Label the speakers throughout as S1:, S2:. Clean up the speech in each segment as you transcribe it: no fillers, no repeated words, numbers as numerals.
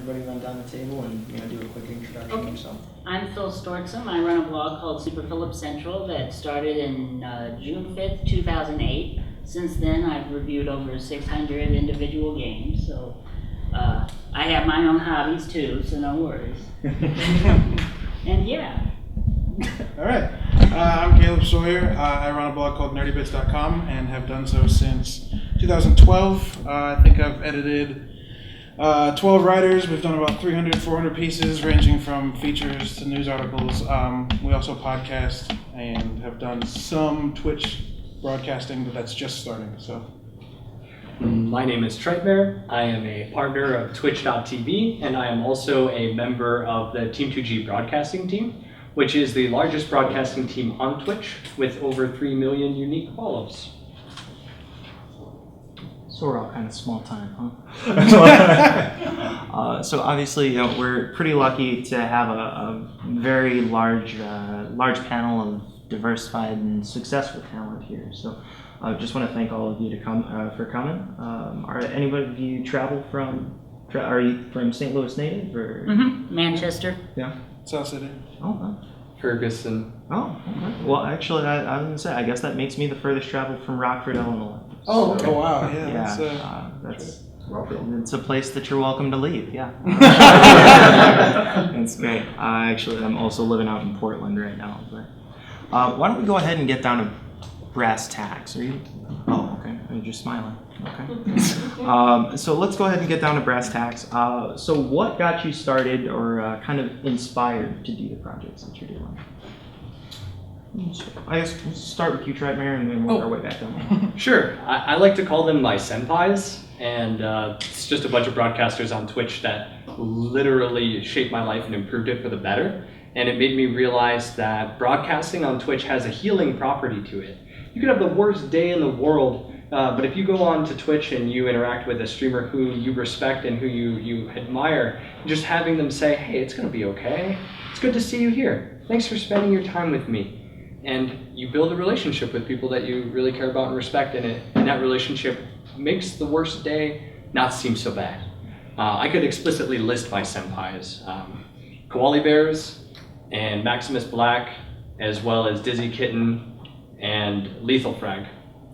S1: everybody run down the table and do a quick introduction of yourself.
S2: I'm Phil Stortzum. I run a blog called Super Philip Central that started in June 5th, 2008. Since then, I've reviewed over 600 individual games, so I have my own hobbies too, so no worries. And yeah.
S3: All right. I'm Caleb Sawyer. I run a blog called nerdybits.com and have done so since 2012. I think I've edited 12 writers. We've done about 300, 400 pieces ranging from features to news articles. We also podcast and have done some Twitch broadcasting, but that's just starting. So,
S4: my name is Trightmare. I am a partner of Twitch.tv, and I am also a member of the Team 2G broadcasting team, which is the largest broadcasting team on Twitch with over 3 million unique follows.
S5: So we're all kind of small time, huh? So obviously, we're pretty lucky to have a very large panel of diversified and successful talent here. So I just want to thank all of you for coming. Are anybody of you travel from? Are you from St. Louis native or?
S2: Mm-hmm. Manchester.
S5: Yeah.
S3: South City.
S5: Oh.
S4: Ferguson.
S5: Oh. Okay. Well, actually, I was gonna say, I guess that makes me the furthest travel from Rockford, Illinois.
S3: Oh,
S5: So,
S3: wow.
S5: Yeah. That's. It's a place that you're welcome to leave. Yeah. It's great. I'm also living out in Portland right now. But why don't we go ahead and get down to brass tacks? Are you? Oh, okay. You're just smiling. Okay. So let's go ahead and get down to brass tacks. So what got you started or kind of inspired to do the projects that you're doing? I guess we'll start with you, Trightmare, and then work our way back down.
S4: Sure. I like to call them my senpais, and it's just a bunch of broadcasters on Twitch that literally shaped my life and improved it for the better. And it made me realize that broadcasting on Twitch has a healing property to it. You could have the worst day in the world, but if you go on to Twitch and you interact with a streamer who you respect and who you admire, just having them say, hey, it's going to be okay. It's good to see you here. Thanks for spending your time with me. And you build a relationship with people that you really care about and respect in it. And that relationship makes the worst day not seem so bad. I could explicitly list my senpais. Koali Bears and Maximus Black, as well as Dizzy Kitten and Lethal Frag.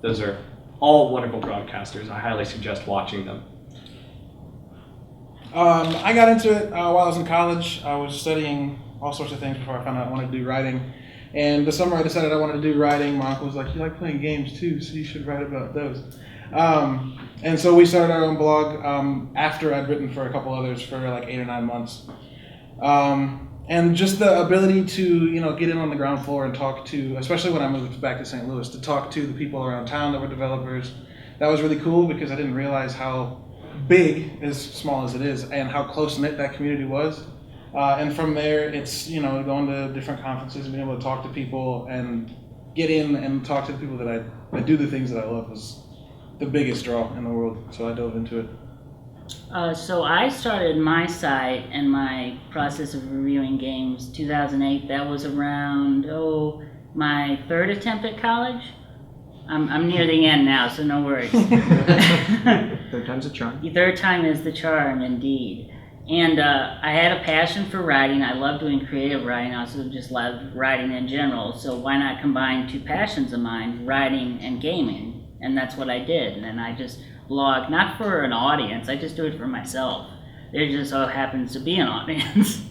S4: Those are all wonderful broadcasters. I highly suggest watching them.
S3: I got into it while I was in college. I was studying all sorts of things before I found out I wanted to do writing. And the summer I decided I wanted to do writing. My uncle was like, you like playing games too, so you should write about those. And so we started our own blog after I'd written for a couple others for like 8 or 9 months. And just the ability to, get in on the ground floor and talk to, especially when I moved back to St. Louis, to talk to the people around town that were developers. That was really cool because I didn't realize how big, as small as it is, and how close-knit that community was. And from there, it's, going to different conferences and being able to talk to people and get in and talk to the people that do the things that I love was the biggest draw in the world. So I dove into it.
S2: So I started my site and my process of reviewing games 2008. That was around, my third attempt at college. I'm near the end now, so no worries.
S5: Third time's a charm.
S2: Third time is the charm, indeed. And I had a passion for writing. I love doing creative writing. I also just love writing in general. So why not combine two passions of mine, writing and gaming? And that's what I did. And I just blog, not for an audience. I just do it for myself. There just so happens to be an audience.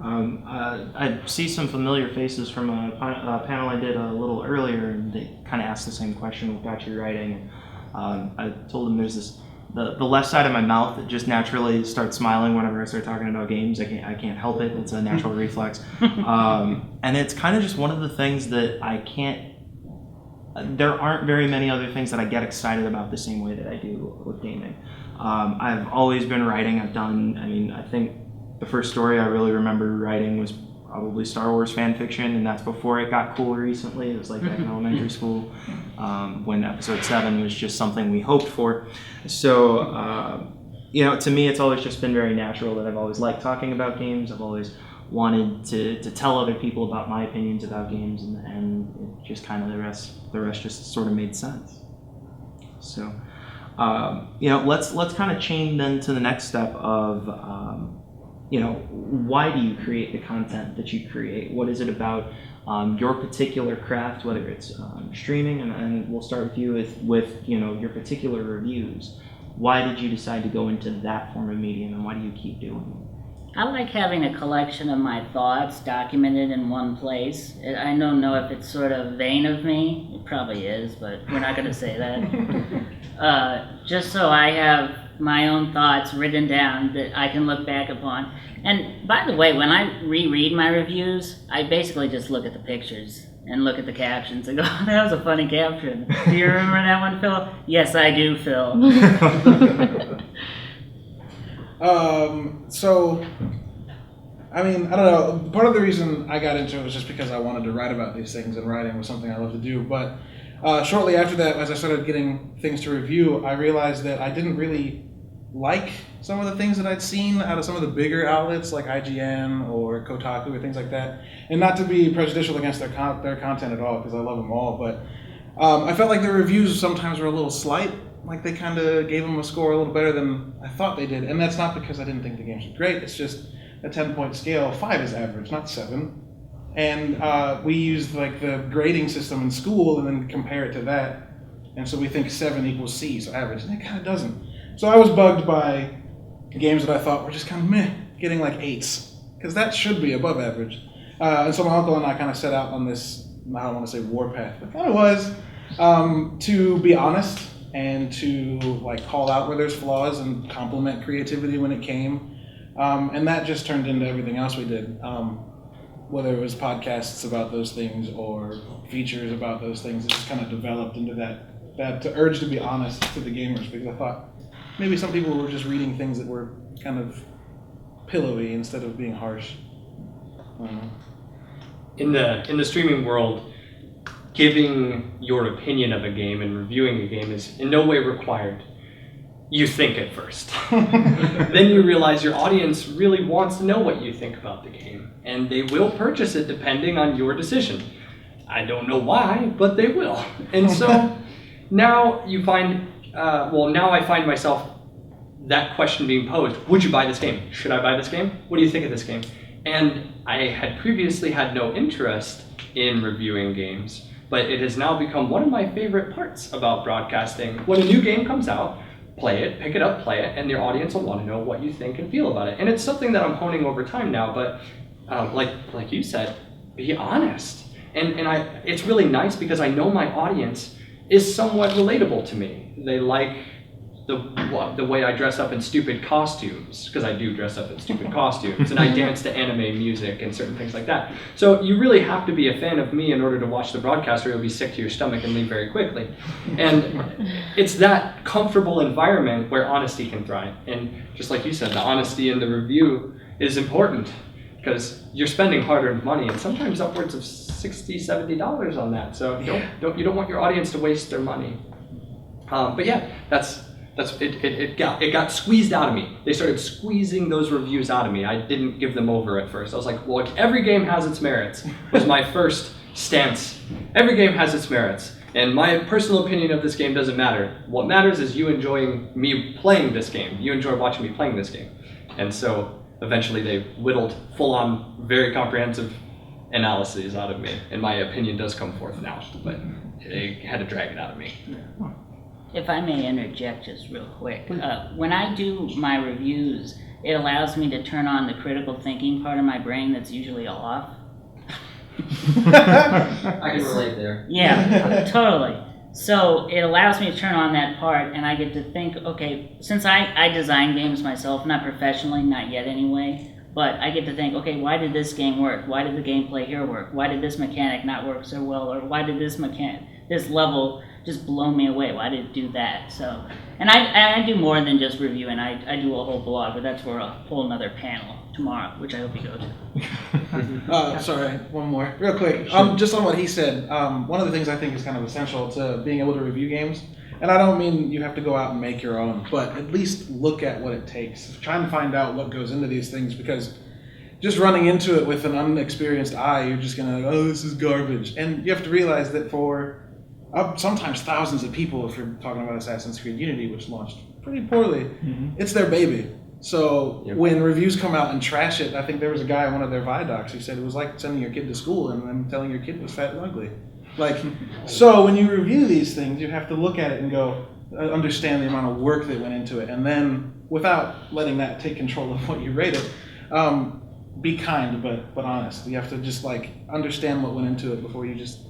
S5: I see some familiar faces from a panel I did a little earlier, and they kind of asked the same question about your writing. I told them there's this the left side of my mouth that just naturally starts smiling whenever I start talking about games. I can't help it. It's a natural reflex, and it's kind of just one of the things that I can't. There aren't very many other things that I get excited about the same way that I do with gaming. I've always been writing. I think the first story I really remember writing was probably Star Wars fan fiction, and that's before it got cool recently. It was like back in elementary school when Episode 7 was just something we hoped for. So, to me, it's always just been very natural that I've always liked talking about games. I've always wanted to tell other people about my opinions about games, and it just kind of the rest just sort of made sense. So, Let's kind of chain then to the next step of why do you create the content that you create? What is it about your particular craft, whether it's streaming, and we'll start with you with your particular reviews. Why did you decide to go into that form of medium, and why do you keep doing it?
S2: I like having a collection of my thoughts documented in one place. I don't know if it's sort of vain of me. It probably is, but we're not going to say that. Just so I have my own thoughts written down that I can look back upon. And by the way, when I reread my reviews, I basically just look at the pictures and look at the captions and go, that was a funny caption. Do you remember that one, Phil? Yes, I do, Phil.
S3: So, I mean, I don't know. Part of the reason I got into it was just because I wanted to write about these things, and writing was something I love to do. But shortly after that, as I started getting things to review, I realized that I didn't really like some of the things that I'd seen out of some of the bigger outlets like IGN or Kotaku or things like that. And not to be prejudicial against their content at all, because I love them all, but I felt like their reviews sometimes were a little slight. Like they kind of gave them a score a little better than I thought they did. And that's not because I didn't think the games were great. It's just a 10-point scale. 5 is average, not 7. And we used like the grading system in school and then compare it to that. And so we think 7 equals C, so average. And it kind of doesn't. So I was bugged by games that I thought were just kind of meh, getting like 8s. Because that should be above average. And so my uncle and I kind of set out on this, I don't want to say warpath, but kind of was, to be honest and to like call out where there's flaws and compliment creativity when it came. And that just turned into everything else we did. Whether it was podcasts about those things or features about those things, it just kind of developed into that urge to be honest to the gamers, because I thought maybe some people were just reading things that were kind of pillowy instead of being harsh.
S4: In the streaming world, giving your opinion of a game and reviewing a game is in no way required. You think at first. Then you realize your audience really wants to know what you think about the game, and they will purchase it depending on your decision. I don't know why, but they will. And so now you find, now I find myself that question being posed: would you buy this game? Should I buy this game? What do you think of this game? And I had previously had no interest in reviewing games, but it has now become one of my favorite parts about broadcasting. When a new game comes out, play it, pick it up, play it, and your audience will want to know what you think and feel about it. And it's something that I'm honing over time now, but like you said, be honest. And it's really nice because I know my audience is somewhat relatable to me. They like the way I dress up in stupid costumes, because I do dress up in stupid costumes, and I dance to anime music and certain things like that. So you really have to be a fan of me in order to watch the broadcast, or you'll be sick to your stomach and leave very quickly. And it's that comfortable environment where honesty can thrive. And just like you said, the honesty in the review is important, because you're spending hard-earned money, and sometimes upwards of $60, $70 on that. So you don't want your audience to waste their money. But yeah, it got squeezed out of me. They started squeezing those reviews out of me. I didn't give them over at first. I was like, well, every game has its merits, was my first stance. Every game has its merits, and my personal opinion of this game doesn't matter. What matters is you enjoying me playing this game. You enjoy watching me playing this game. And so eventually they whittled full-on, very comprehensive analyses out of me, and my opinion does come forth now, but they had to drag it out of me.
S2: If I may interject just real quick, when I do my reviews, it allows me to turn on the critical thinking part of my brain that's usually off.
S6: I can relate there.
S2: Yeah, totally. So it allows me to turn on that part, and I get to think, okay, since I design games myself, not professionally, not yet anyway, but I get to think, okay, why did this game work? Why did the gameplay here work? Why did this mechanic not work so well? Or why did this level just blow me away? Why did it do that? So, and I do more than just reviewing. I do a whole blog, but that's for a whole nother panel tomorrow, which I hope you go to.
S3: Sorry, one more, real quick. Just on what he said, one of the things I think is kind of essential to being able to review games, and I don't mean you have to go out and make your own, but at least look at what it takes. Try and find out what goes into these things, because just running into it with an unexperienced eye, you're just gonna, oh, this is garbage. And you have to realize that for sometimes thousands of people, if you're talking about Assassin's Creed Unity, which launched pretty poorly, it's their baby. So when reviews come out and trash it, I think there was a guy on one of their Vidocs who said it was like sending your kid to school and then telling your kid was fat and ugly. Like, so when you review these things, you have to look at it and go, understand the amount of work that went into it, and then without letting that take control of what you rate it, be kind but honest. You have to just like understand what went into it before you just.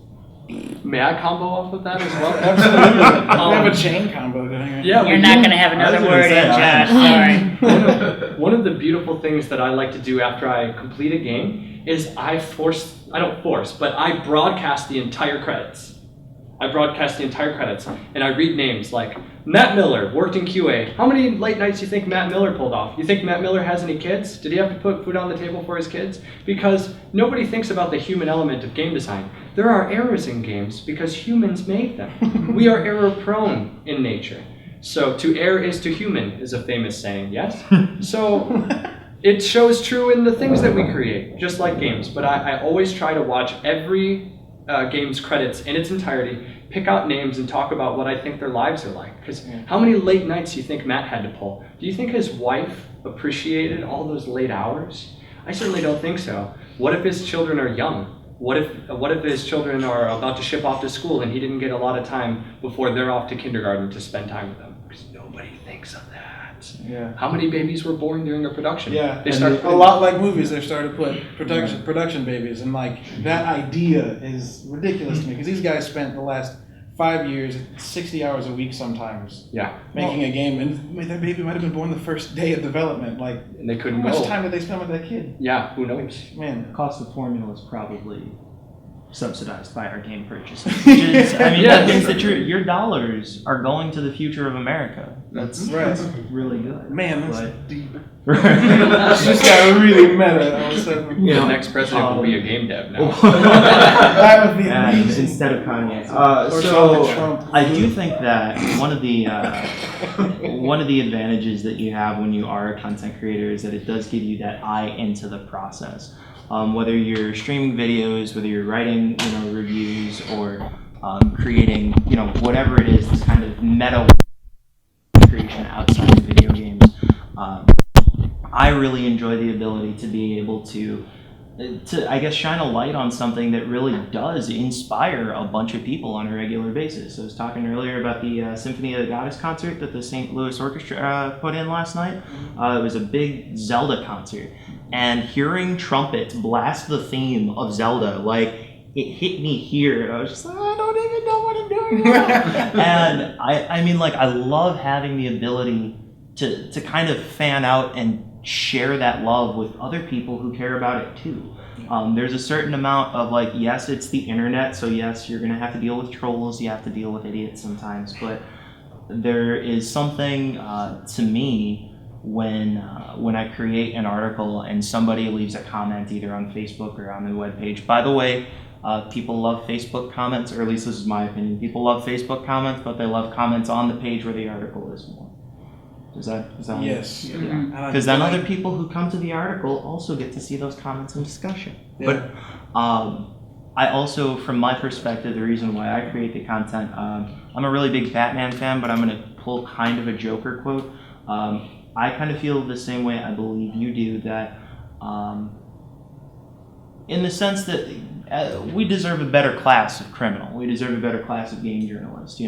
S4: May I combo off of that as well?
S3: Absolutely. We have a chain combo going here.
S4: Yeah,
S2: You're not going to have another word in, Josh. Sorry.
S4: One of the beautiful things that I like to do after I complete a game is I broadcast the entire credits. And I read names like Matt Miller worked in QA. How many late nights do you think Matt Miller pulled off? You think Matt Miller has any kids? Did he have to put food on the table for his kids? Because nobody thinks about the human element of game design. There are errors in games because humans made them. We are error prone in nature. So to err is to human is a famous saying, yes? So it shows true in the things that we create, just like games. But I always try to watch every game's credits in its entirety, pick out names and talk about what I think their lives are like. Because how many late nights do you think Matt had to pull? Do you think his wife appreciated all those late hours? I certainly don't think so. What if his children are young? What if his children are about to ship off to school and he didn't get a lot of time before they're off to kindergarten to spend time with them? Because nobody thinks of that.
S3: Yeah.
S4: How many babies were born during a production?
S3: Yeah,
S4: They start
S3: a lot like movies. They started to put production babies, and like that idea is ridiculous to me because these guys spent the last 5 years, 60 hours a week sometimes, making a game, and that baby might have been born the first day of development. Like,
S4: and they couldn't
S3: how much
S4: go.
S3: time did they spend with that kid?
S4: Yeah, who knows?
S3: Man,
S5: The cost of formula is probably subsidized by our game purchases. Which is, I mean, that means that your dollars are going to the future of America. That's really good.
S3: Man, that's
S5: But-
S3: deep. It's just got really meta all of a sudden.
S4: The next president will be a game dev now.
S3: That would be
S5: And
S3: amazing.
S5: instead of Kanye.
S3: Or
S5: So
S3: Trump.
S5: I do think that one of the advantages that you have when you are a content creator is that it does give you that eye into the process. Whether you're streaming videos, whether you're writing, reviews, or creating, whatever it is, this kind of meta creation outside of video games. I really enjoy the ability to be able to I guess shine a light on something that really does inspire a bunch of people on a regular basis. I was talking earlier about the Symphony of the Goddess concert that the St. Louis Orchestra put in last night. It was a big Zelda concert, and hearing trumpets blast the theme of Zelda, like, it hit me here, and I was just like, I don't even know what I'm doing now. And I mean, like, I love having the ability to kind of fan out and share that love with other people who care about it too. There's a certain amount of, like, yes, it's the internet, so yes, you're gonna have to deal with trolls, you have to deal with idiots sometimes, but there is something to me when I create an article and somebody leaves a comment either on Facebook or on the webpage. By the way, people love Facebook comments, or at least this is my opinion. People love Facebook comments, but they love comments on the page where the article is more. Is that
S3: Yes.
S5: Because then other people who come to the article also get to see those comments and discussion.
S3: Yeah.
S5: But I also, from my perspective, the reason why I create the content, I'm a really big Batman fan, but I'm going to pull kind of a Joker quote. I kind of feel the same way I believe you do, that in the sense that we deserve a better class of criminal. We deserve a better class of game journalist.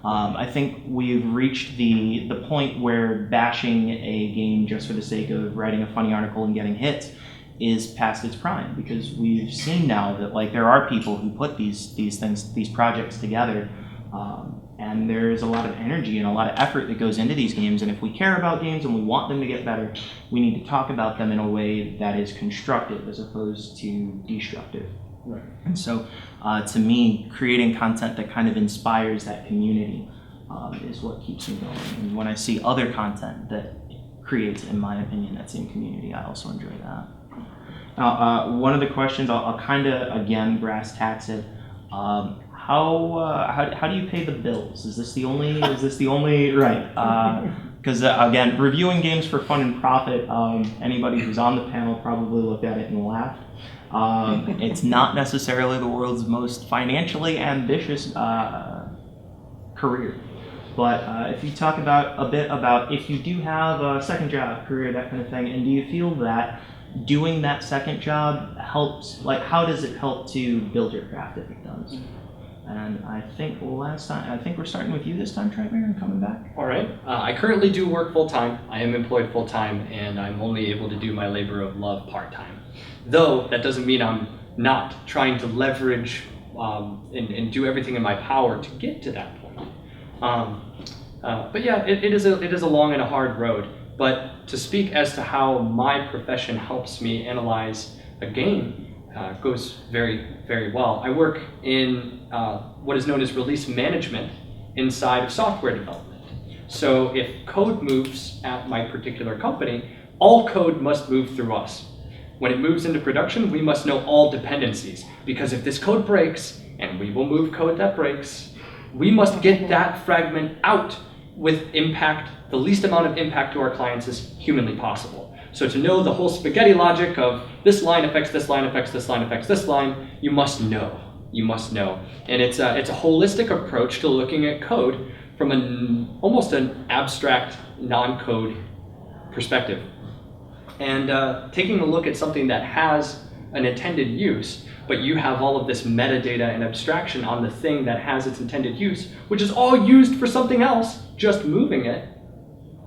S5: I think we've reached the point where bashing a game just for the sake of writing a funny article and getting hits is past its prime, because we've seen now that, like, there are people who put these projects together, and there's a lot of energy and a lot of effort that goes into these games, and if we care about games and we want them to get better, we need to talk about them in a way that is constructive as opposed to destructive.
S3: Right.
S5: And so, to me, creating content that kind of inspires that community is what keeps me going. And when I see other content that creates, in my opinion, that same community, I also enjoy that. Now, one of the questions, I'll kind of, again, brass tacks it. How do you pay the bills? Is this the only right? because again, reviewing games for fun and profit, anybody who's on the panel probably looked at it and laughed. It's not necessarily the world's most financially ambitious career. But if you talk about a bit about if you do have a second job, career, that kind of thing, and do you feel that doing that second job helps, like how does it help to build your craft if it does? And I think we're starting with you this time, Trevor, and coming back.
S4: All right. I currently do work full-time. I am employed full-time, and I'm only able to do my labor of love part-time. Though, that doesn't mean I'm not trying to leverage and do everything in my power to get to that point. But yeah, it is a long and a hard road. But to speak as to how my profession helps me analyze a game goes very, very well. I work in what is known as release management inside of software development. So if code moves at my particular company, all code must move through us. When it moves into production, we must know all dependencies, because if this code breaks, and we will move code that breaks, we must get that fragment out with impact, the least amount of impact to our clients as humanly possible. So to know the whole spaghetti logic of this line affects this line affects this line affects this line, you must know. You must know. And it's a holistic approach to looking at code from almost an abstract, non-code perspective. And taking a look at something that has an intended use, but you have all of this metadata and abstraction on the thing that has its intended use, which is all used for something else, just moving it,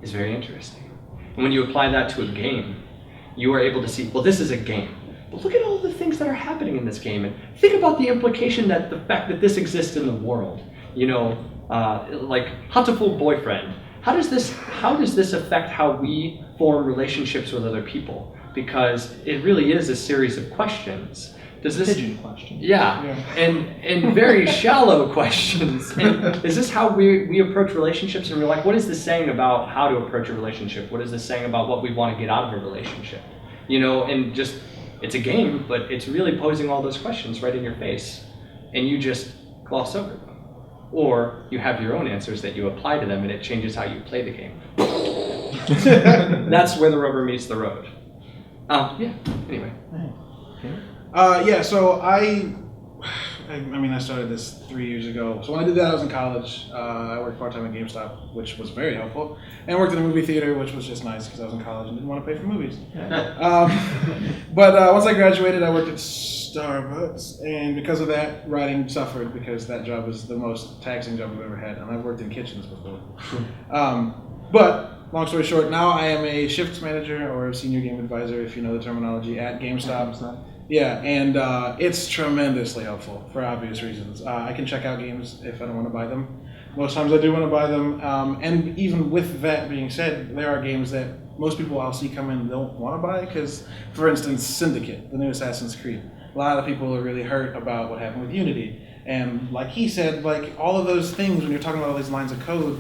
S4: is very interesting. And when you apply that to a game, you are able to see, well, this is a game, but look at all the things that are happening in this game, and think about the implication that the fact that this exists in the world. You know, like Hatoful Boyfriend. How does this affect how we form relationships with other people? Because it really is a series of questions. Does this
S5: Pigeon question?
S4: Yeah. And very shallow questions. And is this how we approach relationships? And we're like, what is this saying about how to approach a relationship? What is this saying about what we want to get out of a relationship? You know, and just, it's a game, but it's really posing all those questions right in your face, and you just gloss over them. Or you have your own answers that you apply to them, and it changes how you play the game. That's where the rubber meets the road. Yeah, anyway.
S3: Yeah, so I started this 3 years ago. So when I did that, I was in college. I worked part-time at GameStop, which was very helpful. And I worked in a movie theater, which was just nice because I was in college and didn't want to pay for movies. But once I graduated, I worked at Starbucks. And because of that, writing suffered because that job was the most taxing job I've ever had. And I've worked in kitchens before. But long story short, now I am a shifts manager or a senior game advisor, if you know the terminology, at GameStop. Yeah, and it's tremendously helpful for obvious reasons. I can check out games if I don't want to buy them. Most times I do want to buy them. And even with that being said, there are games that most people I'll see come in don't want to buy because, for instance, Syndicate, the new Assassin's Creed. A lot of people are really hurt about what happened with Unity. And like he said, like all of those things, when you're talking about all these lines of code,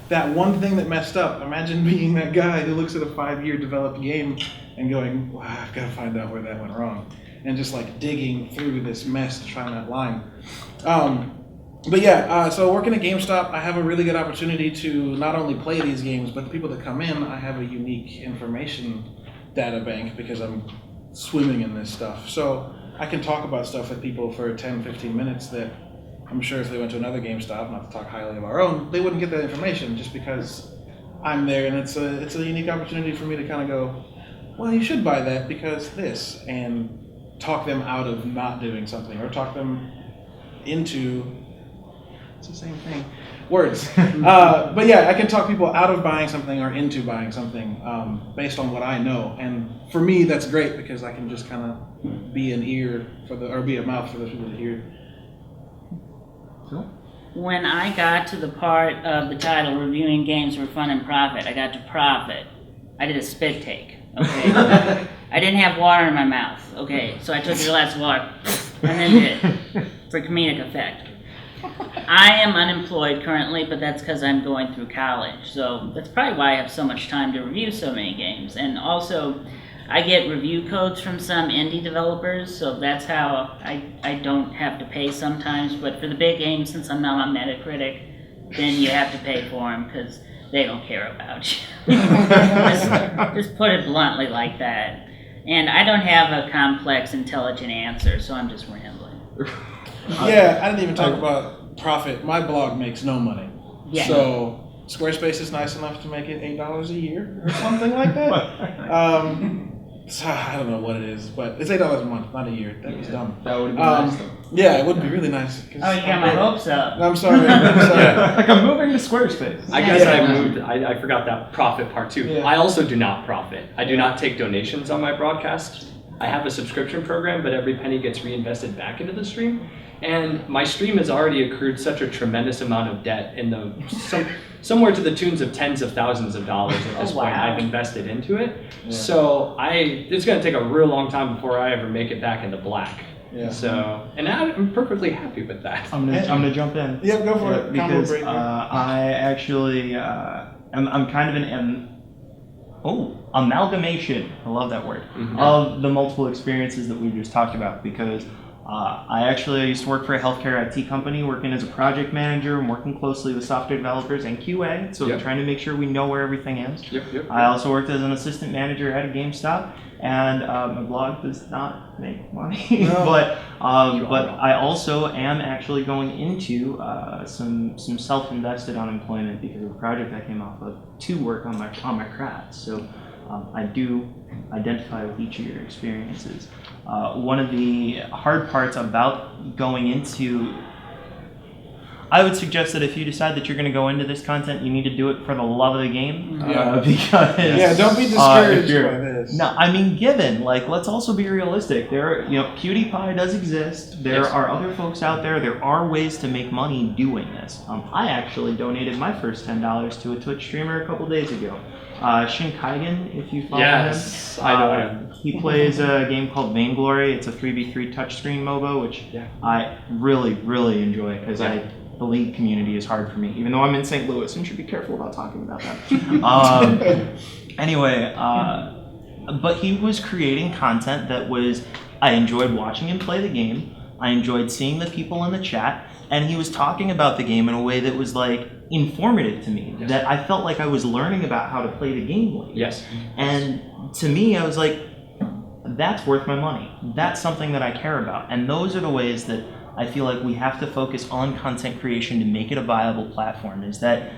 S3: that one thing that messed up, imagine being that guy who looks at a 5-year developed game and going, wow, I've got to find out where that went wrong. And just like digging through this mess to find that line. But yeah, so working at GameStop, I have a really good opportunity to not only play these games, but the people that come in, I have a unique information data bank because I'm swimming in this stuff. So I can talk about stuff with people for 10, 15 minutes that I'm sure if they went to another GameStop, not to talk highly of our own, they wouldn't get that information just because I'm there, and it's a unique opportunity for me to kind of go, well, you should buy that because this, and talk them out of not doing something, or talk them into, it's the same thing, words. But yeah, I can talk people out of buying something or into buying something based on what I know. And for me, that's great because I can just kind of be an ear or be a mouth for those people to hear.
S2: When I got to the part of the title, Reviewing Games for Fun and Profit, I got to profit. I did a spit take, okay? I didn't have water in my mouth, okay? So I took a glass of water and then did it for comedic effect. I am unemployed currently, but that's because I'm going through college. So that's probably why I have so much time to review so many games. And also, I get review codes from some indie developers, so that's how I don't have to pay sometimes. But for the big games, since I'm not on Metacritic, then you have to pay for them because they don't care about you. just put it bluntly like that. And I don't have a complex, intelligent answer, so I'm just rambling.
S3: Yeah, I didn't even talk about profit. My blog makes no money.
S2: Yeah.
S3: So Squarespace is nice enough to make it $8 a year or something like that. So I don't know what it is, but it's $8 a month, not a year. That was dumb.
S5: That would have been nice. Though.
S3: Yeah, it would be really nice.
S2: Oh, you got my hopes up.
S3: I'm sorry. I'm sorry.
S5: Like I'm moving to Squarespace.
S4: I guess I forgot that profit part too.
S3: Yeah.
S4: I also do not profit. I do not take donations on my broadcast. I have a subscription program, but every penny gets reinvested back into the stream. And my stream has already accrued such a tremendous amount of debt in the somewhere to the tunes of tens of thousands of dollars at this point I've invested into it.
S3: Yeah.
S4: So it's going to take a real long time before I ever make it back in the black.
S3: Yeah.
S4: So, and I'm perfectly happy with that.
S5: I'm gonna jump in.
S3: Yeah, go for it. Combo
S5: Because
S3: breaker.
S5: I actually I'm kind of amalgamation. I love that word of the multiple experiences that we just talked about. Because I actually used to work for a healthcare IT company, working as a project manager and working closely with software developers and QA. So
S4: Yep.
S5: trying to make sure we know where everything is.
S4: Yep.
S5: I also worked as an assistant manager at a GameStop, and my blog does not make money.
S3: No.
S5: but I also am actually going into some self-invested unemployment because of a project I came off of to work on my craft. So I do identify with each of your experiences. One of the hard parts about going into, I would suggest that if you decide that you're going to go into this content, you need to do it for the love of the game.
S3: Yeah.
S5: Because
S3: Don't be discouraged
S5: if
S3: by this.
S5: no, I mean, let's also be realistic. PewDiePie does exist. There
S4: Yes.
S5: are other folks out there. There are ways to make money doing this. I actually donated my first $10 to a Twitch streamer a couple days ago. Shin Kaigen, if you follow
S4: Yes,
S5: him.
S4: I know him.
S5: He plays a game called Vainglory. It's a 3v3 touchscreen MOBA, which I really, really enjoy because the league community is hard for me, even though I'm in St. Louis and should be careful about talking about that. Anyway, but he was creating content that I enjoyed watching him play the game. I enjoyed seeing the people in the chat, and he was talking about the game in a way that was like informative to me, that I felt like I was learning about how to play the game later.
S4: Yes.
S5: And to me, I was like, that's worth my money. That's something that I care about. And those are the ways that I feel like we have to focus on content creation to make it a viable platform. Is that,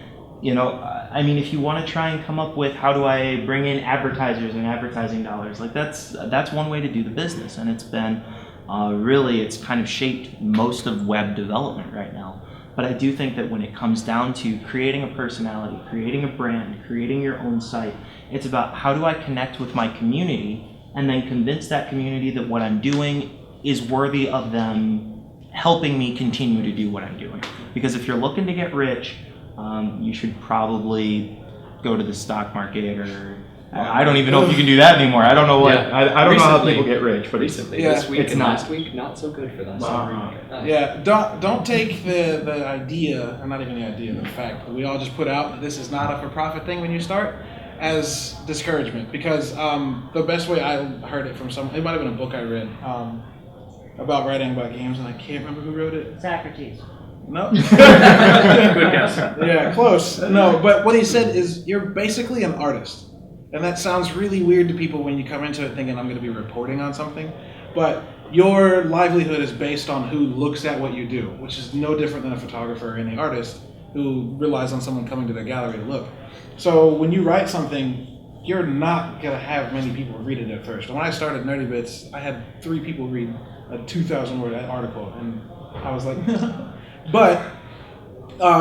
S5: I mean, if you want to try and come up with how do I bring in advertisers and advertising dollars, like that's one way to do the business. And it's been it's kind of shaped most of web development right now. But I do think that when it comes down to creating a personality, creating a brand, creating your own site, it's about how do I connect with my community and then convince that community that what I'm doing is worthy of them helping me continue to do what I'm doing. Because if you're looking to get rich, you should probably go to the stock market or I don't even know if you can do that anymore. I don't know what I don't know how people get rich, but
S4: recently,
S3: Yeah.
S4: this week
S5: It's
S4: and
S5: not.
S4: last week, not so good for that.
S3: Yeah, don't take the idea, or not even the idea, the fact that we all just put out that this is not a for-profit thing when you start, as discouragement. Because the best way I heard it from someone, it might have been a book I read about writing about games, and I can't remember who wrote it.
S2: Socrates.
S3: No.
S4: Good guess.
S3: Yeah, close. No, but what he said is you're basically an artist. And that sounds really weird to people when you come into it thinking I'm going to be reporting on something. But your livelihood is based on who looks at what you do, which is no different than a photographer or any artist who relies on someone coming to their gallery to look. So when you write something, you're not going to have many people read it at first. And when I started Nerdy Bits, I had 3 people read a 2,000-word article. And I was like, but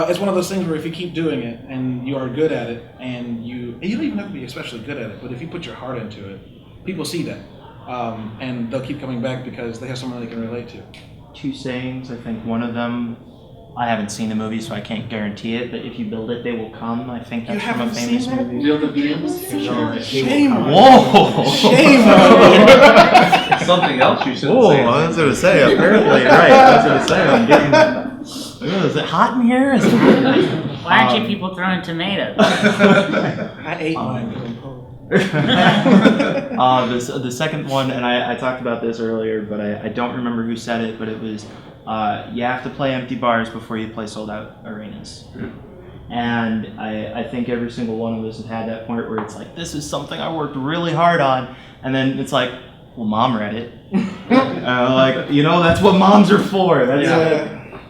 S3: it's one of those things where if you keep doing it and you are good at it, and you don't even have to be especially good at it, but if you put your heart into it, people see that. And they'll keep coming back because they have someone they can relate to.
S5: 2 sayings. I think one of them, I haven't seen the movie, so I can't guarantee it, but if you build it, they will come. I think that's from a famous movie.
S4: Build the beams.
S3: Shame on you.
S5: Whoa!
S3: Shame on you.
S6: Something else you shouldn't
S5: Oh,
S6: say.
S5: I was going to say, apparently, right. I was going to say, I'm getting... Is it hot in here? Is it hot?
S2: Why aren't you people throwing tomatoes?
S3: I ate mine.
S5: The second one, and I talked about this earlier, but I don't remember who said it, but it was, you have to play empty bars before you play sold out arenas. And I think every single one of us have had that point where it's like, this is something I worked really hard on, and then it's like, well, mom read it. Like, you know, that's what moms are for. That's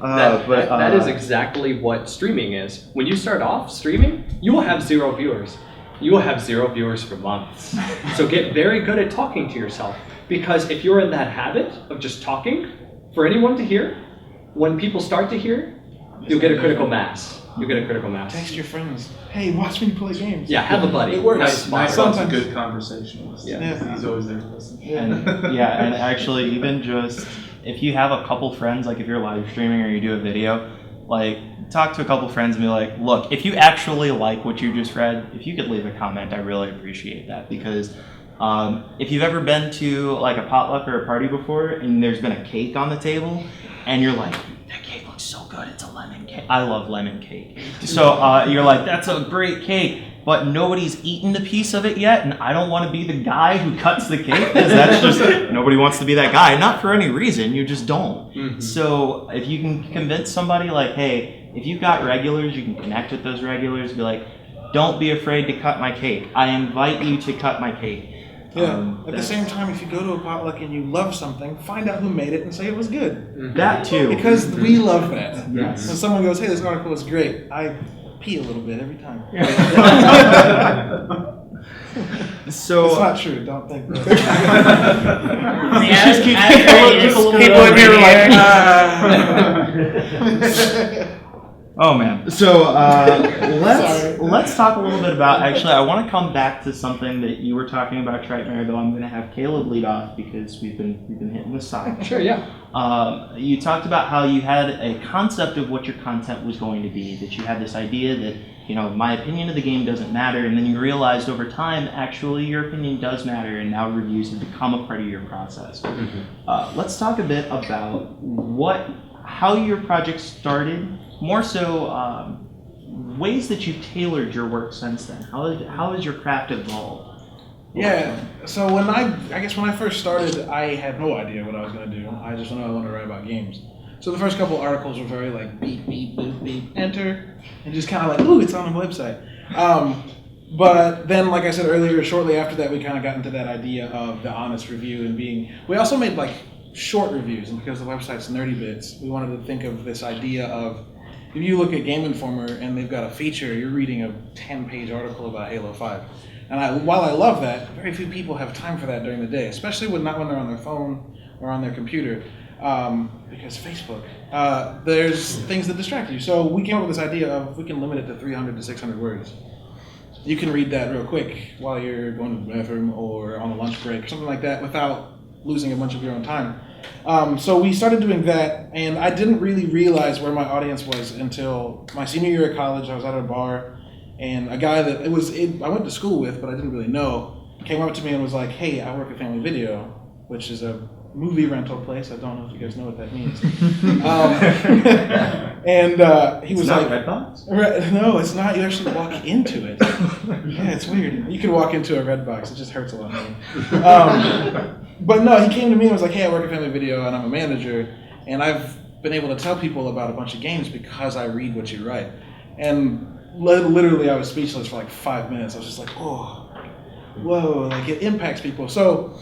S4: That is exactly what streaming is. When you start off streaming, you will have 0 viewers. You will have 0 viewers for months. So get very good at talking to yourself, because if you're in that habit of just talking for anyone to hear, when people start to hear, you'll get a critical mass. You'll get a critical mass.
S3: Text your friends. Hey, watch me play games.
S4: Yeah, have a buddy.
S3: It works.
S4: Nice.
S6: My
S3: Sometimes-
S6: son's a good conversationalist.
S3: Yeah.
S6: He's always there to listen.
S5: And actually, even just if you have a couple friends, like if you're live streaming or you do a video, like talk to a couple friends and be like, look, if you actually like what you just read, if you could leave a comment, I really appreciate that. Because if you've ever been to like a potluck or a party before and there's been a cake on the table and you're like, that cake looks so good, it's a lemon cake. I love lemon cake. So you're like, that's a great cake, but nobody's eaten a piece of it yet, and I don't want to be the guy who cuts the cake, because that's just, nobody wants to be that guy. Not for any reason, you just don't.
S4: Mhm.
S5: So if you can convince somebody like, hey, if you've got regulars, you can connect with those regulars, be like, don't be afraid to cut my cake. I invite you to cut my cake.
S3: Yeah. At the
S5: that's-
S3: same time, if you go to a potluck and you love something, find out who made it and say it was good.
S5: That too.
S3: Because we love that.
S5: Yes.
S3: When someone goes, hey, this article is great, I pee a little bit every time.
S5: So
S3: It's not true, don't think that.
S2: Yeah,
S5: keep-
S3: People in here are like,
S5: oh man. So
S3: Sorry.
S5: let's talk a little bit about. Actually, I want to come back to something that you were talking about, Trightmare. Though I'm going to have Caleb lead off because we've been hitting the side.
S4: Sure, yeah.
S5: You talked about how you had a concept of what your content was going to be. That you had this idea that, you know, my opinion of the game doesn't matter, and then you realized over time, actually, your opinion does matter, and now reviews have become a part of your process. Let's talk a bit about how your project started. More so, ways that you've tailored your work since then. How has your craft evolved?
S3: Yeah, so when I first started, I had no idea what I was going to do. I just knew I wanted to write about games. So the first couple articles were very like beep, beep, boop, beep, enter, and just kind of like, ooh, it's on a website. But then, like I said earlier, shortly after that, we kind of got into that idea of the honest review and we also made like short reviews, and because the website's Nerdy Bits, we wanted to think of this idea of, if you look at Game Informer and they've got a feature, you're reading a 10-page article about Halo 5. And while I love that, very few people have time for that during the day, especially not when they're on their phone or on their computer, because Facebook, there's things that distract you. So we came up with this idea of, we can limit it to 300 to 600 words. You can read that real quick while you're going to the bathroom or on a lunch break or something like that without losing a bunch of your own time. So we started doing that, and I didn't really realize where my audience was until my senior year at college. I was at a bar, and a guy that I went to school with, but I didn't really know, came up to me and was like, hey, I work at Family Video, which is a movie rental place. I don't know if you guys know what that means. And he was like,
S5: Redbox?
S3: no, it's not. You actually walk into it. Yeah, it's weird. You can walk into a Redbox. It just hurts a lot more. But no, he came to me and was like, hey, I work at Family Video and I'm a manager, and I've been able to tell people about a bunch of games because I read what you write. And literally I was speechless for like 5 minutes. I was just like, oh, whoa, like it impacts people. So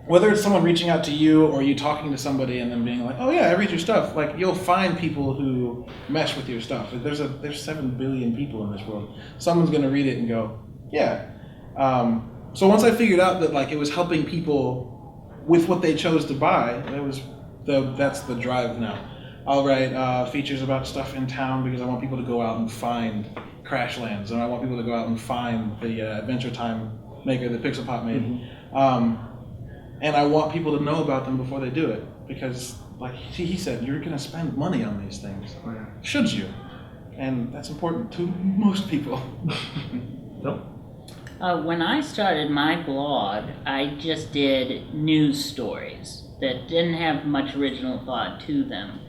S3: whether it's someone reaching out to you or you talking to somebody and then being like, oh yeah, I read your stuff, like you'll find people who mesh with your stuff. There's 7 billion people in this world. Someone's gonna read it and go, yeah. So once I figured out that like it was helping people with what they chose to buy, that's the drive now. I'll write features about stuff in town because I want people to go out and find Crashlands, and I want people to go out and find the Adventure Time maker that PixelPop made. Mm-hmm. And I want people to know about them before they do it, because like he said, you're gonna spend money on these things.
S5: Oh, yeah.
S3: Should you? And that's important to most people.
S5: Nope.
S2: When I started my blog, I just did news stories that didn't have much original thought to them.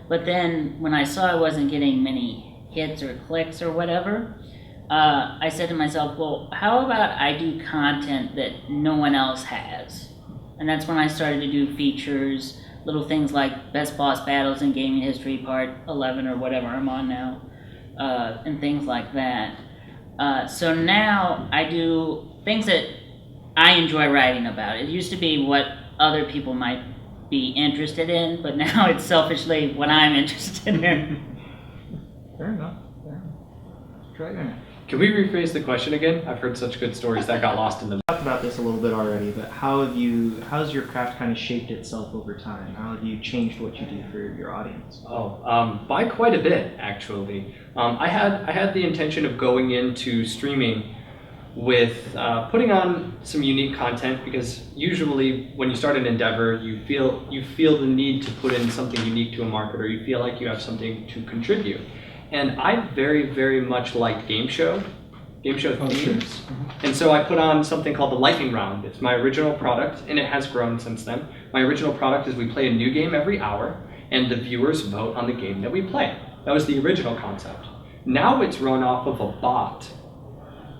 S2: But then when I saw I wasn't getting many hits or clicks or whatever, I said to myself, well, how about I do content that no one else has? And that's when I started to do features, little things like Best Boss Battles in Gaming History Part 11 or whatever I'm on now. and things like that. So now I do things that I enjoy writing about. It used to be what other people might be interested in, but now it's selfishly what I'm interested in.
S5: Fair enough. Try it.
S4: Can we rephrase the question again? I've heard such good stories that got lost in the.
S5: Talked about this a little bit already, but how's your craft kind of shaped itself over time? How have you changed what you do for your audience?
S4: By quite a bit, actually. I had the intention of going into streaming with putting on some unique content, because usually when you start an endeavor, you feel the need to put in something unique to a market, or you feel like you have something to contribute. And I very, very much like game show themes. And so I put on something called the Lightning Round. It's my original product, and it has grown since then. My original product is we play a new game every hour, and the viewers vote on the game that we play. That was the original concept. Now it's run off of a bot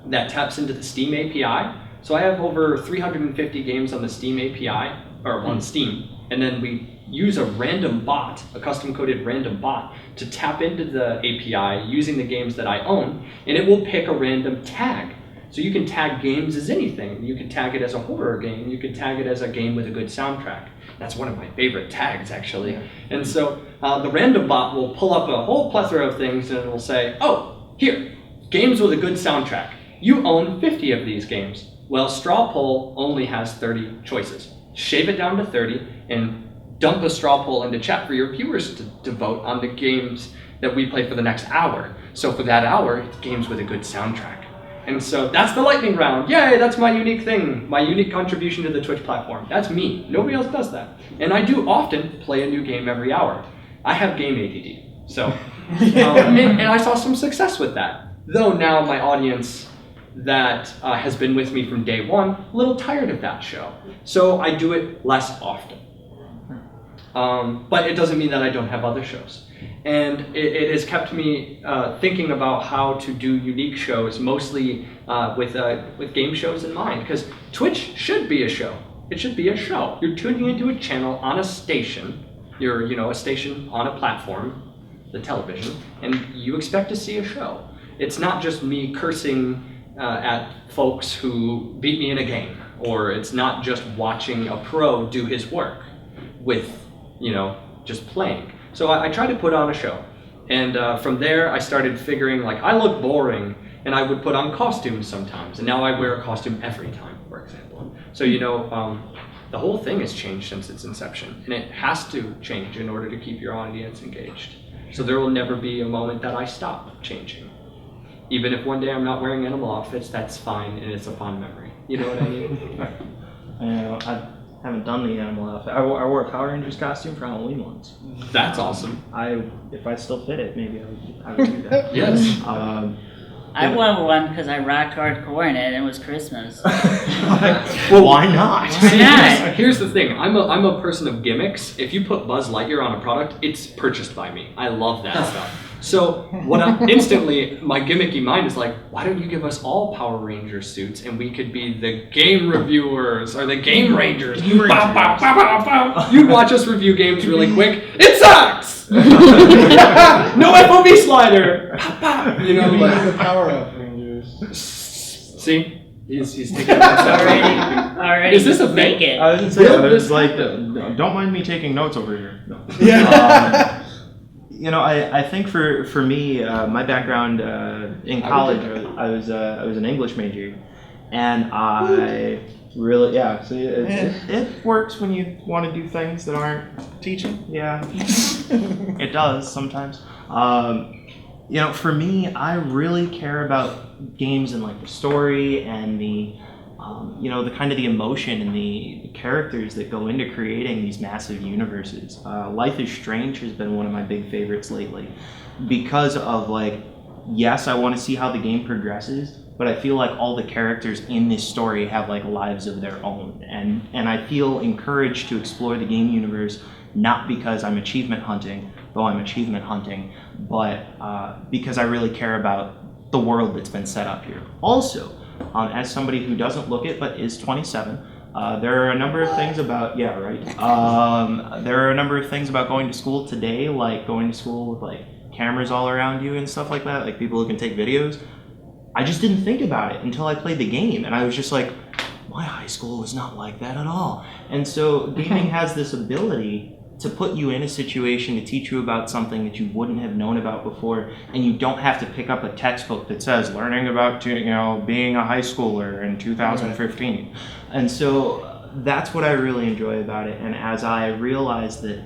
S4: that taps into the Steam API. So I have over 350 games on the Steam API, or on Steam, and then we use a random bot, a custom-coded random bot, to tap into the API using the games that I own, and it will pick a random tag. So you can tag games as anything. You can tag it as a horror game. You can tag it as a game with a good soundtrack. That's one of my favorite tags, actually. And so the random bot will pull up a whole plethora of things, and it will say, oh, here, games with a good soundtrack. You own 50 of these games. Well, Straw Poll only has 30 choices. Shave it down to 30 and dump a straw poll into chat for your viewers to vote on the games that we play for the next hour. So for that hour, it's games with a good soundtrack. And so that's the lightning round. Yay, that's my unique thing, my unique contribution to the Twitch platform. That's me. Nobody else does that. And I do often play a new game every hour. I have game ADD. So, and I saw some success with that. Though now my audience that has been with me from day one, a little tired of that show. So I do it less often. But it doesn't mean that I don't have other shows. And it has kept me thinking about how to do unique shows, mostly with game shows in mind, because Twitch should be a show. It should be a show. You're tuning into a channel on a station. You're, a station on a platform, the television, and you expect to see a show. It's not just me cursing at folks who beat me in a game, or it's not just watching a pro do his work with, just playing. So I tried to put on a show, and from there I started figuring, like, I look boring, and I would put on costumes sometimes, and now I wear a costume every time, for example. So the whole thing has changed since its inception, and it has to change in order to keep your audience engaged. So there will never be a moment that I stop changing. Even if one day I'm not wearing animal outfits, that's fine, and it's a fond memory. You know what I mean?
S5: I haven't done the animal outfit. I wore a Power Rangers costume for Halloween once.
S4: That's awesome.
S5: If I still fit it, maybe I would do that.
S4: Yes.
S2: I wore one because I rocked hardcore in it and it was Christmas.
S5: Well, why not?
S2: Why not?
S4: Here's the thing. I'm a person of gimmicks. If you put Buzz Lightyear on a product, it's purchased by me. I love that stuff. So instantly, my gimmicky mind is like, why don't you give us all Power Ranger suits and we could be the game reviewers or the game rangers. Bow, bow, bow, bow, bow. You watch us review games really quick. It sucks! No FOV slider!
S3: The Power Up Rangers.
S4: See? He's taking notes
S2: Already.
S4: Is this a
S2: make
S4: bit?
S2: it?
S5: I was gonna say, I was like, don't mind me taking notes over here. No.
S3: Yeah.
S5: I think for me, my background in college, I was an English major, and I really, see, it works when you want to do things that aren't
S3: Teaching?
S5: Yeah, it does sometimes. For me, I really care about games and like the story and the kind of the emotion and the characters that go into creating these massive universes. Life is Strange has been one of my big favorites lately because of yes, I want to see how the game progresses, but I feel like all the characters in this story have lives of their own, and I feel encouraged to explore the game universe, not because I'm achievement hunting, though I'm achievement hunting, but because I really care about the world that's been set up here. Also, as somebody who doesn't look it but is 27, there are a number of things about there are a number of things about going to school today, like going to school with cameras all around you and stuff like that, like people who can take videos. I just didn't think about it until I played the game, and I was just like, my high school was not like that at all. And so gaming has this ability to put you in a situation to teach you about something that you wouldn't have known about before, and you don't have to pick up a textbook that says learning about being a high schooler in 2015. And so that's what I really enjoy about it. And as I realized that,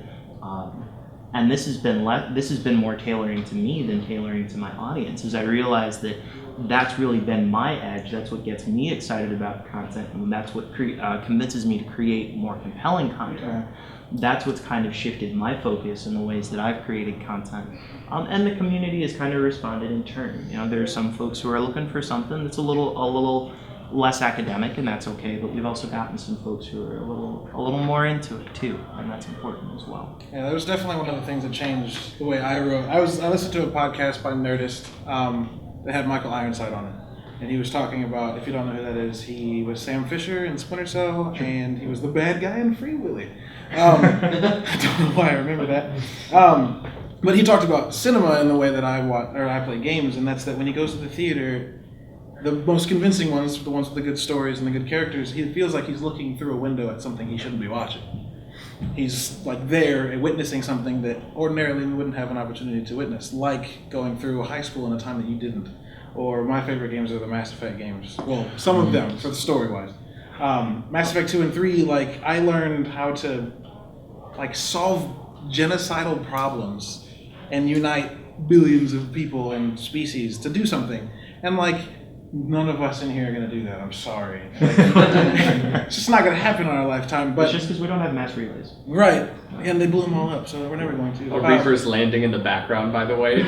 S5: and this has been more tailoring to me than tailoring to my audience, as I realized that that's really been my edge. That's what gets me excited about content, and that's what convinces me to create more compelling content. That's what's kind of shifted my focus in the ways that I've created content. And the community has kind of responded in turn. There are some folks who are looking for something that's a little less academic, and that's okay, but we've also gotten some folks who are a little more into it too, and that's important as well.
S3: Yeah, that was definitely one of the things that changed the way I wrote. I listened to a podcast by Nerdist that had Michael Ironside on it. And he was talking about, if you don't know who that is, he was Sam Fisher in Splinter Cell, and he was the bad guy in Free Willy. I don't know why I remember that. But he talked about cinema in the way that I play games, and that's that when he goes to the theater, the most convincing ones, the ones with the good stories and the good characters, he feels like he's looking through a window at something he shouldn't be watching. He's like there and witnessing something that ordinarily we wouldn't have an opportunity to witness, like going through a high school in a time that you didn't. Or my favorite games are the Mass Effect games. Well, some of them, for the story-wise. Mass Effect 2 and 3, like, I learned how to, like, solve genocidal problems and unite billions of people and species to do something. And, like, none of us in here are going to do that. I'm sorry. Like, it's just not going to happen in our lifetime. But
S5: it's just because we don't have mass relays.
S3: Right. And they blew them all up, so we're never going to.
S4: Reaper's landing in the background, by the way.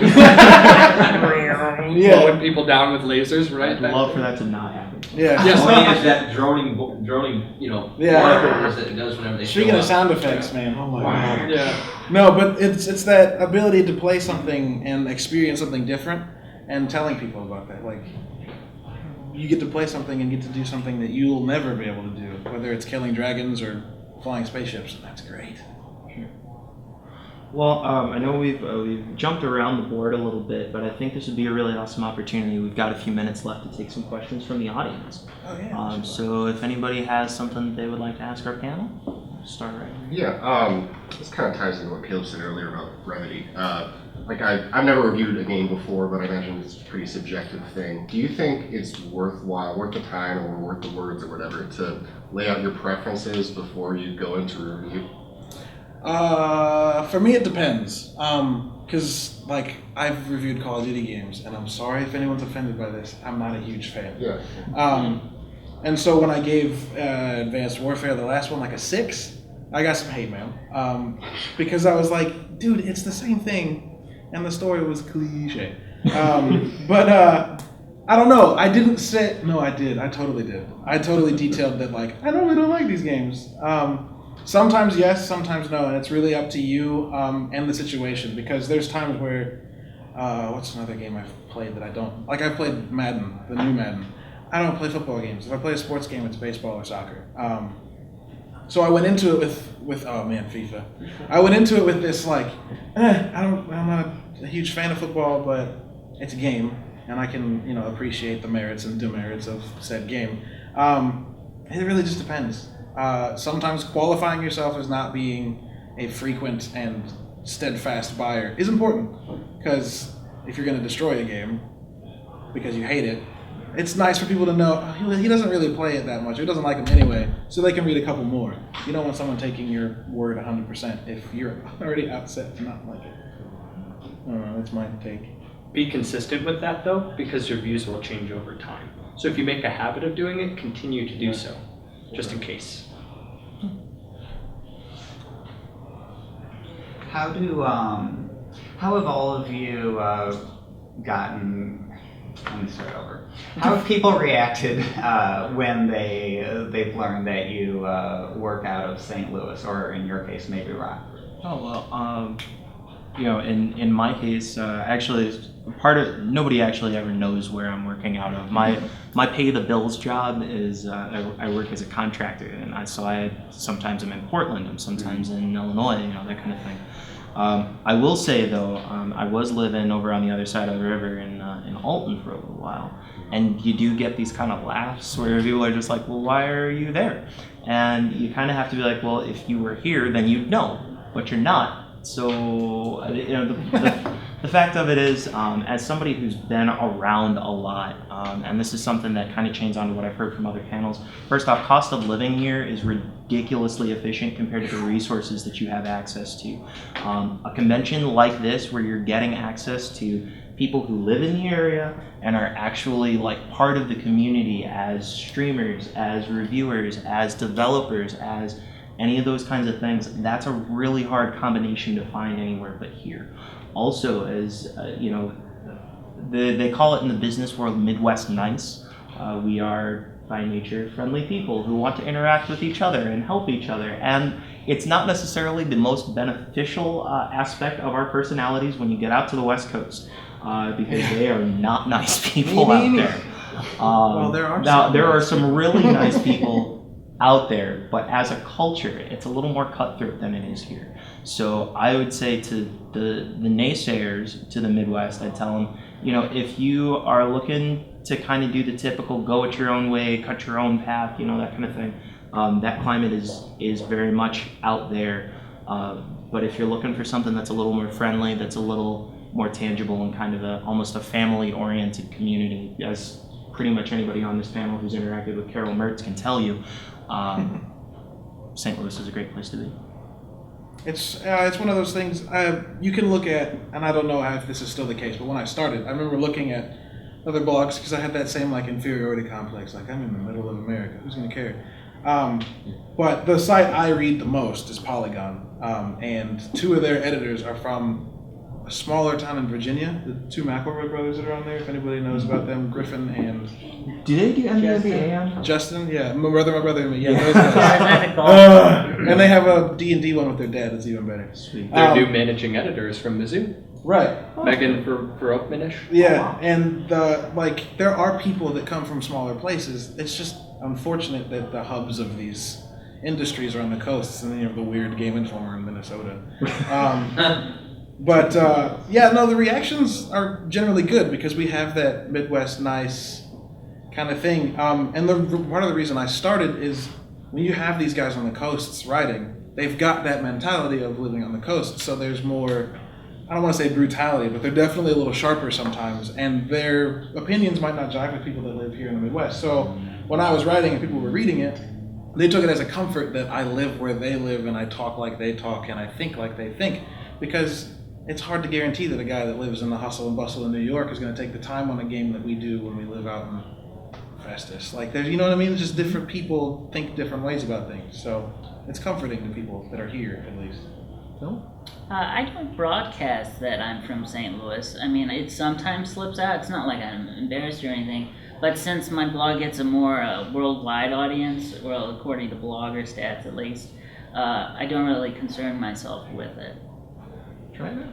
S3: Yeah.
S4: Blowing people down with lasers, right?
S5: I'd love for that to not happen.
S3: Yeah.
S4: Yes.
S7: Only is that droning,
S3: Yeah.
S7: markers that it does whenever they
S3: Speaking
S7: show
S3: of
S7: up.
S3: sound effects, man. Oh my god.
S4: Yeah.
S3: No, but it's that ability to play something and experience something different and telling people about that. Like, you get to play something and get to do something that you'll never be able to do, whether it's killing dragons or flying spaceships. That's great.
S5: Well, I know we've jumped around the board a little bit, but I think this would be a really awesome opportunity. We've got a few minutes left to take some questions from the audience.
S3: Oh yeah.
S5: So if anybody has something they would like to ask our panel, we'll start right here.
S8: Yeah, this kind of ties into what Caleb said earlier about brevity. Like I've never reviewed a game before, but I imagine it's a pretty subjective thing. Do you think it's worth the time or worth the words or whatever to lay out your preferences before you go into a review?
S3: For me, it depends. Because, like, I've reviewed Call of Duty games, and I'm sorry if anyone's offended by this. I'm not a huge fan.
S8: Yeah.
S3: And so when I gave Advanced Warfare, the last one, like a 6, I got some hate mail. Because I was like, dude, it's the same thing, and the story was cliche. But I don't know. I didn't say... No, I did. I totally did. I totally detailed that, like, I really don't like these games. Sometimes yes, sometimes no, and it's really up to you and the situation, because there's times where, what's another game I've played that I don't, like I've played Madden, the new Madden. I don't play football games. If I play a sports game, it's baseball or soccer. So I went into it with oh man, FIFA. I went into it with this like, I'm not a huge fan of football, but it's a game, and I can, appreciate the merits and demerits of said game. It really just depends. Sometimes qualifying yourself as not being a frequent and steadfast buyer is important, because if you're going to destroy a game because you hate it, it's nice for people to know he doesn't really play it that much, or he doesn't like them anyway, so they can read a couple more. You don't want someone taking your word 100% if you're already upset to not like it. I don't know, that's my take.
S4: Be consistent with that, though, because your views will change over time. So if you make a habit of doing it, continue to do so, just in case.
S9: How have all of you gotten? Let me start over. How have people reacted when they've learned that you work out of St. Louis, or in your case, maybe Rockford?
S5: Oh well, in my case, actually, nobody actually ever knows where I'm working out of. My pay the bills job is I work as a contractor, and I sometimes I'm in Portland, I'm sometimes in Illinois, that kind of thing. I will say though, I was living over on the other side of the river in Alton for a little while, and you do get these kind of laughs where people are just like, well, why are you there? And you kind of have to be like, well, if you were here, then you'd know, but you're not. So, the fact of it is, as somebody who's been around a lot, and this is something that kind of chains on to what I've heard from other panels. First off, cost of living here is ridiculously efficient compared to the resources that you have access to. A convention like this, where you're getting access to people who live in the area and are actually like part of the community as streamers, as reviewers, as developers, as any of those kinds of things, that's a really hard combination to find anywhere but here. Also, as they call it in the business world Midwest nice. We are by nature friendly people who want to interact with each other and help each other, and it's not necessarily the most beneficial aspect of our personalities when you get out to the West Coast, because they are not nice people out there.
S3: Well, there are
S5: now
S3: some
S5: there are
S3: nice
S5: some really nice people out there, but as a culture, it's a little more cutthroat than it is here. So I would say to the naysayers to the Midwest, I'd tell them, if you are looking to kind of do the typical go it your own way, cut your own path, that kind of thing, that climate is very much out there. But if you're looking for something that's a little more friendly, that's a little more tangible and kind of almost a family-oriented community, as pretty much anybody on this panel who's interacted with Carol Mertz can tell you, St. Louis is a great place to be.
S3: It's one of those things you can look at, and I don't know if this is still the case, but when I started, I remember looking at other blogs because I had that same inferiority complex, I'm in the middle of America, who's gonna care? But the site I read the most is Polygon, and two of their editors are from a smaller town in Virginia, the two McElroy brothers that are on there, if anybody knows about them, Griffin and
S5: Do they do MWBA on?
S3: Justin, yeah, my brother and me, yeah, those
S2: Yeah,
S3: guys.
S2: that's a goal.
S3: And they have a D&D one with their dad that's even better.
S5: Sweet.
S4: Their new managing editors from Mizzou,
S3: Right.
S4: Megan for Oakmanish.
S3: Yeah, and there are people that come from smaller places. It's just unfortunate that the hubs of these industries are on the coasts, and then you have the weird Game Informer in Minnesota. But the reactions are generally good because we have that Midwest nice kind of thing. And part of the reason I started is when you have these guys on the coasts writing, they've got that mentality of living on the coast. So there's more, I don't want to say brutality, but they're definitely a little sharper sometimes. And their opinions might not jive with people that live here in the Midwest. So when I was writing and people were reading it, they took it as a comfort that I live where they live and I talk like they talk and I think like they think. Because it's hard to guarantee that a guy that lives in the hustle and bustle in New York is going to take the time on a game that we do when we live out in Festus. There's, you know what I mean? It's just different people think different ways about things. So it's comforting to people that are here, at least. No?
S2: I don't broadcast that I'm from St. Louis. I mean, it sometimes slips out. It's not like I'm embarrassed or anything. But since my blog gets a more worldwide audience, well, according to blogger stats at least, I don't really concern myself with it.
S3: Try that.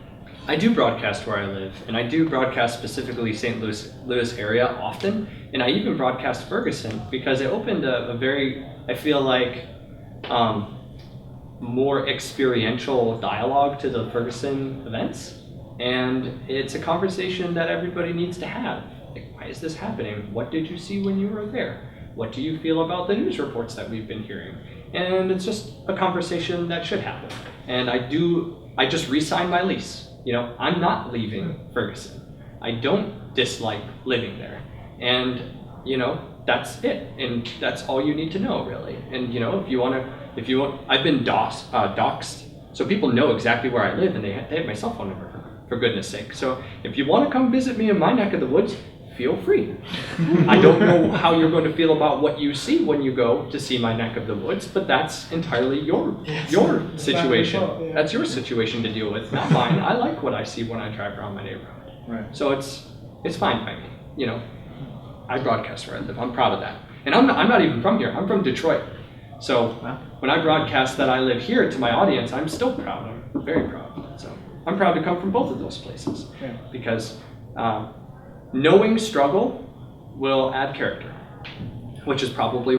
S4: I do broadcast where I live, and I do broadcast specifically St. Louis area often, and I even broadcast Ferguson because it opened a very, I feel like, more experiential dialogue to the Ferguson events, and it's a conversation that everybody needs to have. Why is this happening? What did you see when you were there? What do you feel about the news reports that we've been hearing? And it's just a conversation that should happen. And I just re-signed my lease. I'm not leaving Ferguson. I don't dislike living there. And, that's it. And that's all you need to know, really. And, if you want, I've been doxxed. So people know exactly where I live and they have my cell phone number, for goodness sake. So if you want to come visit me in my neck of the woods, feel free. I don't know how you're going to feel about what you see when you go to see my neck of the woods, but that's entirely your situation.
S3: Yeah.
S4: That's your situation to deal with, not mine. I like what I see when I drive around my neighborhood.
S3: Right.
S4: So it's fine by me. I broadcast where I live. I'm proud of that. And I'm not even from here. I'm from Detroit. So when I broadcast that I live here to my audience, I'm still proud. I'm very proud. So I'm proud to come from both of those places because knowing struggle will add character, which is probably